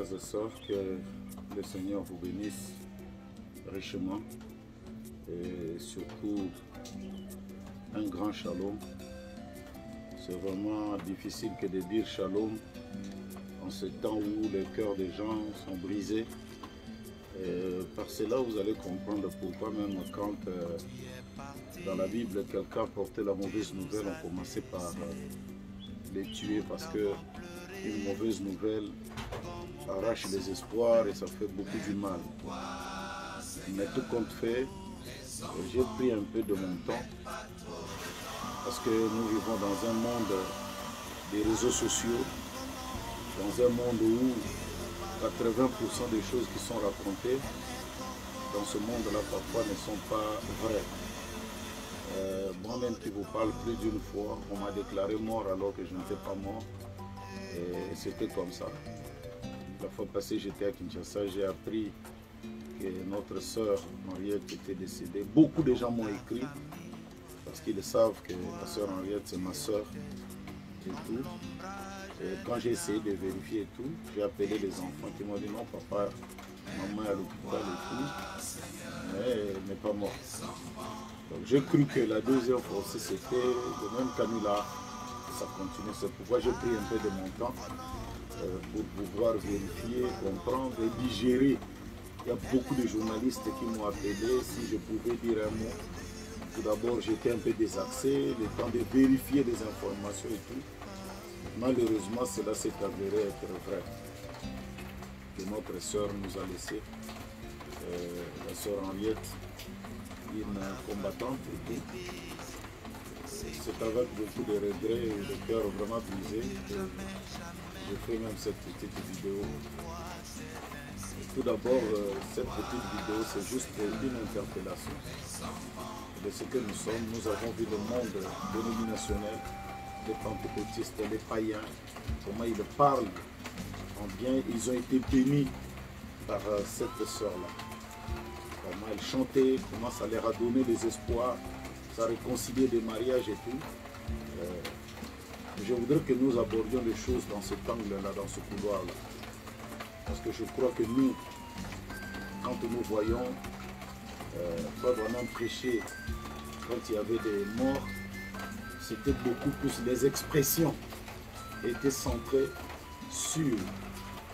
frères et sœurs, que le Seigneur vous bénisse richement et surtout un grand shalom. C'est vraiment difficile que de dire shalom en ce temps où les cœurs des gens sont brisés. Et par cela, vous allez comprendre pourquoi même quand dans la Bible, quelqu'un portait la mauvaise nouvelle, on commençait par les tuer parce que une mauvaise nouvelle arrache les espoirs et ça fait beaucoup du mal. Mais tout compte fait, j'ai pris un peu de mon temps parce que nous vivons dans un monde des réseaux sociaux, dans un monde où 80% des choses qui sont racontées dans ce monde-là parfois ne sont pas vraies. Moi-même qui vous parle plus d'une fois, on m'a déclaré mort alors que je n'étais pas mort. Et c'était comme ça. La fois passée, j'étais à Kinshasa, j'ai appris que notre sœur Henriette était décédée. Beaucoup de gens m'ont écrit parce qu'ils savent que la sœur Henriette, c'est ma sœur et tout. Et quand j'ai essayé de vérifier et tout, j'ai appelé les enfants qui m'ont dit non, papa, maman est à l'hôpital et tout, mais elle n'est pas morte. Donc j'ai cru que la deuxième fois aussi c'était le même canular, ça continue. C'est pourquoi j'ai pris un peu de mon temps pour pouvoir vérifier, comprendre et digérer. Il y a beaucoup de journalistes qui m'ont appelé si je pouvais dire un mot. Tout d'abord, j'étais un peu désaxé, le temps de vérifier les informations et tout. Malheureusement, cela s'est avéré être vrai. Que notre sœur nous a laissé, la sœur Henriette, une combattante et tout. C'est avec beaucoup de regrets et de cœur vraiment brisé que je fais même cette petite vidéo. Tout d'abord, cette petite vidéo, c'est juste une interpellation de ce que nous sommes. Nous avons vu le monde dénominationnel, les pentecôtistes, les païens, comment ils parlent en bien. Ils ont été bénis par cette sœur-là. Comment elle chantait, comment ça leur a donné des espoirs, ça a réconcilié des mariages et tout. Je voudrais que nous abordions les choses dans cet angle-là, dans ce couloir-là. Parce que je crois que nous, quand nous voyons, pas vraiment prêcher, quand il y avait des morts, c'était beaucoup plus, les expressions étaient centrées sur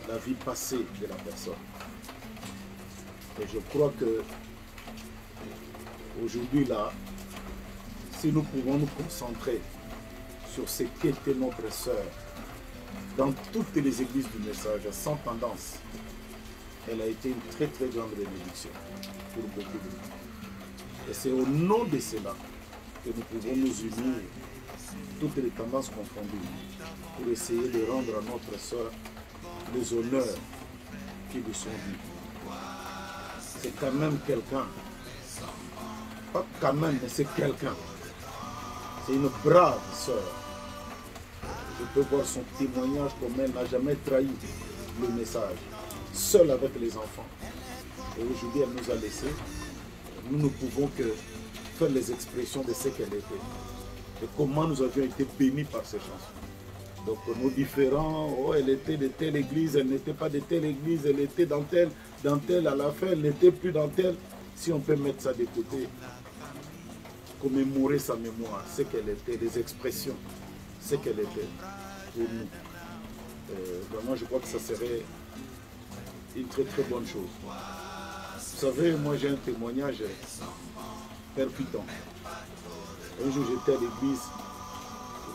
la vie passée de la personne. Et je crois que aujourd'hui là, si nous pouvons nous concentrer sur ce qu'était notre sœur, dans toutes les églises du message, sans tendance, elle a été une très très grande bénédiction pour beaucoup de gens. Et c'est au nom de cela que nous pouvons nous unir, toutes les tendances confondues, pour essayer de rendre à notre sœur les honneurs qui lui sont dus. C'est quand même quelqu'un, pas quand même, mais c'est quelqu'un. C'est une brave sœur. Je peux voir son témoignage comme elle n'a jamais trahi le message, seule avec les enfants. Et aujourd'hui, elle nous a laissés. Nous ne pouvons que faire les expressions de ce qu'elle était. Et comment nous avions été bénis par ces chansons. Donc nos différents, oh, elle était de telle église, elle n'était pas de telle église, elle était dans telle, à la fin, elle n'était plus dans telle. Si on peut mettre ça de côté, commémorer sa mémoire, ce qu'elle était, les expressions, ce qu'elle était pour nous. Vraiment, je crois que ça serait une très très bonne chose. Vous savez, moi j'ai un témoignage percutant. Un jour j'étais à l'église,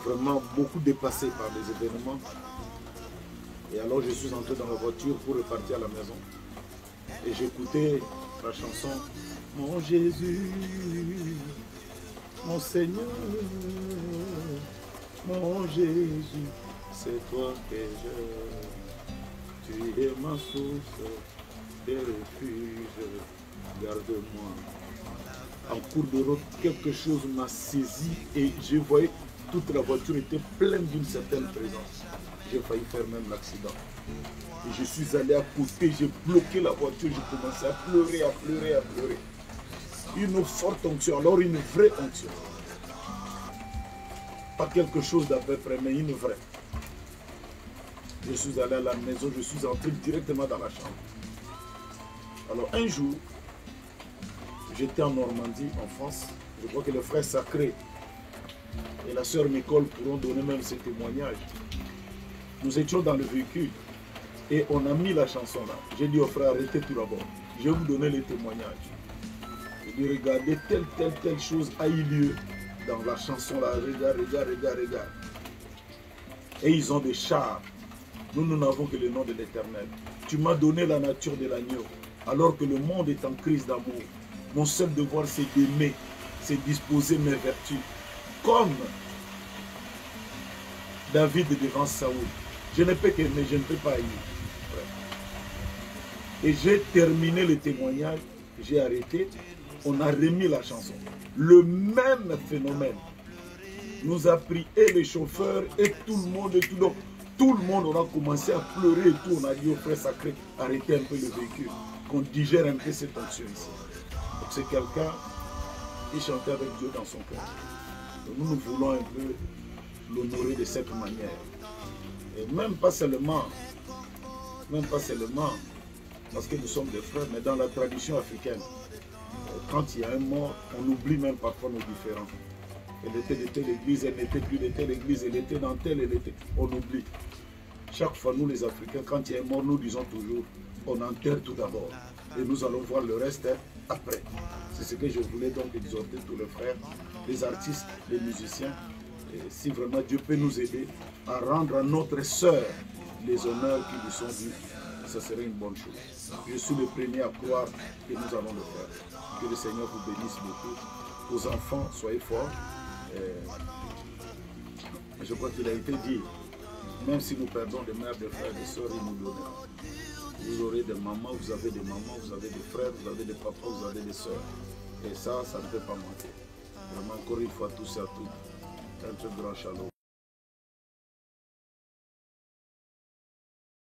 vraiment beaucoup dépassé par les événements. Et alors je suis entré dans la voiture pour repartir à la maison. Et j'écoutais la chanson « Mon Jésus, mon Seigneur, mon Jésus, c'est toi que je... Tu es ma source de refuge, garde-moi. » En cours de route, quelque chose m'a saisi et je voyais toute la voiture était pleine d'une certaine présence. J'ai failli faire même l'accident. Et je suis allé à côté, j'ai bloqué la voiture, j'ai commencé à pleurer, à pleurer, à pleurer. Une forte onction, alors une vraie onction. Pas quelque chose d'à peu près, mais une vraie. Je suis allé à la maison, je suis entré directement dans la chambre. Alors un jour, j'étais en Normandie, en France. Je crois que le frère Sacré et la sœur Nicole pourront donner même ces témoignages. Nous étions dans le véhicule et on a mis la chanson là. J'ai dit au frère, arrêtez tout d'abord. Je vais vous donner les témoignages. J'ai dit, regardez, telle chose a eu lieu dans la chanson là. Regarde. Et ils ont des chars. Nous n'avons que le nom de l'Éternel. Tu m'as donné la nature de l'agneau, alors que le monde est en crise d'amour. Mon seul devoir, c'est d'aimer, c'est disposer mes vertus. Comme David devant Saoul. Je ne peux qu'aimer, je ne peux pas aimer. Et j'ai terminé le témoignage, j'ai arrêté, on a remis la chanson. Le même phénomène nous a pris, et les chauffeurs, et tout le monde, et tout le monde, on a commencé à pleurer et tout. On a dit au frère Sacré, arrêtez un peu le véhicule, qu'on digère un peu cette onction ici. Donc c'est quelqu'un qui chantait avec Dieu dans son cœur. Donc nous voulons un peu l'honorer de cette manière. Et même pas seulement, parce que nous sommes des frères, mais dans la tradition africaine, quand il y a un mort, on oublie même parfois nos différends. Elle était de telle église, elle n'était plus de telle église, elle était dans telle, elle était... On oublie. Chaque fois, nous les Africains, quand il y a un mort, nous disons toujours, on enterre tout d'abord. Et nous allons voir le reste après. C'est ce que je voulais donc exhorter tous les frères, les artistes, les musiciens. Et si vraiment Dieu peut nous aider à rendre à notre sœur les honneurs qui lui sont dus, ça serait une bonne chose. Je suis le premier à croire que nous allons le faire. Que le Seigneur vous bénisse beaucoup. Aux enfants, soyez forts. Je crois qu'il a été dit, même si nous perdons des mères, des frères, des sœurs, ils nous donneront. Vous aurez des mamans, vous avez des mamans, vous avez des frères, vous avez des papas, vous avez des sœurs. Et ça ne peut pas manquer. Vraiment, encore une fois, tous et à toutes, un très grand shalom.